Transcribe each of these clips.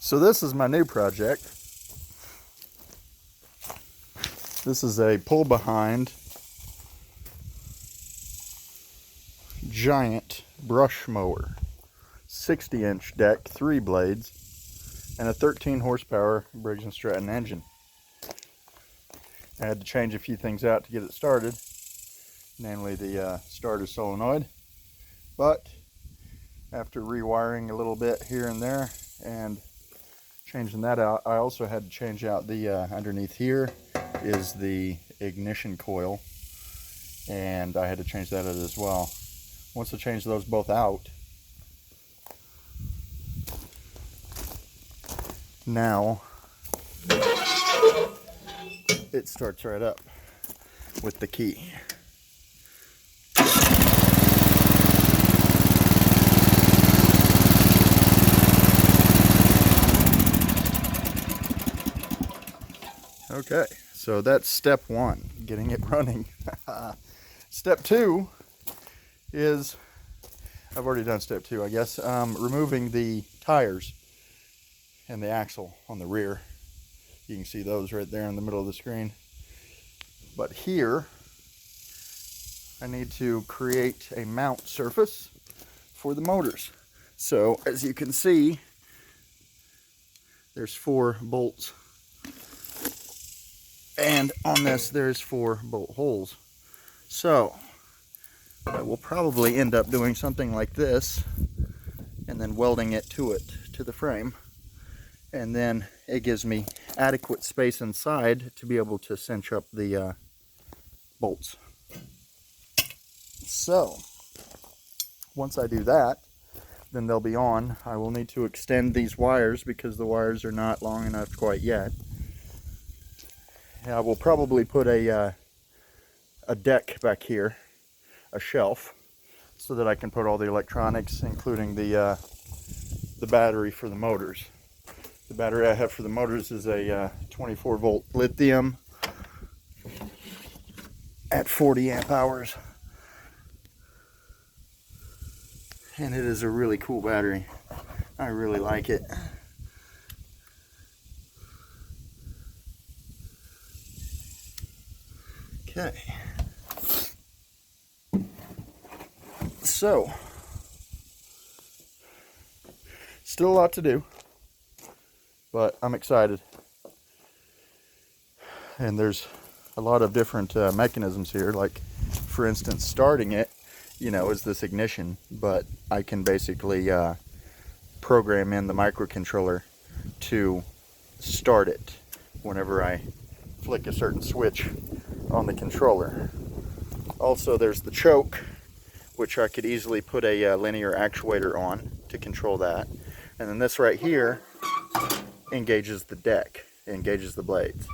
So this is my new project. This is a pull behind giant brush mower. 60-inch deck, 3 blades, and a 13 horsepower Briggs & Stratton engine. I had to change a few things out to get it started, namely the starter solenoid, but after rewiring a little bit here and there and changing that out, I also had to change out the underneath here is the ignition coil, and I had to change that out as well. Once I changed those both out, now it starts right up with the key. Okay, so that's step 1, getting it running. Step 2 is, I've already done step 2, I guess, removing the tires and the axle on the rear. You can see those right there in the middle of the screen. But here, I need to create a mount surface for the motors. So, as you can see, there's 4 bolts. And on this, there's 4 bolt holes. So, I will probably end up doing something like this, and then welding it to the frame. And then it gives me adequate space inside to be able to cinch up the bolts. So, once I do that, then they'll be on. I will need to extend these wires because the wires are not long enough quite yet. I will probably put a deck back here, a shelf, so that I can put all the electronics, including the battery for the motors. The battery I have for the motors is a 24 volt lithium at 40 amp hours. And it is a really cool battery. I really like it. Okay. So, still a lot to do, but I'm excited. And there's a lot of different mechanisms here, like for instance starting it, you know, is this ignition, but I can basically program in the microcontroller to start it whenever I flick a certain switch on the controller. Also, there's the choke, which I could easily put a linear actuator on to control that. And then this right here engages the deck, engages the blades.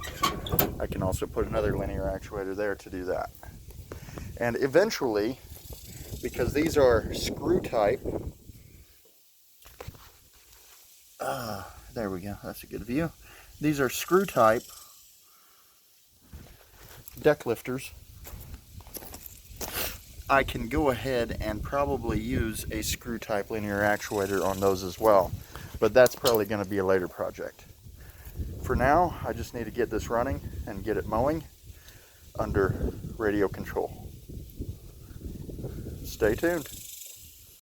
I can also put another linear actuator there to do that. And eventually, because these are screw type, there we go, that's a good view. These are screw type deck lifters. I can go ahead and probably use a screw type linear actuator on those as well, but that's probably going to be a later project. For now, I just need to get this running and get it mowing under radio control. Stay tuned.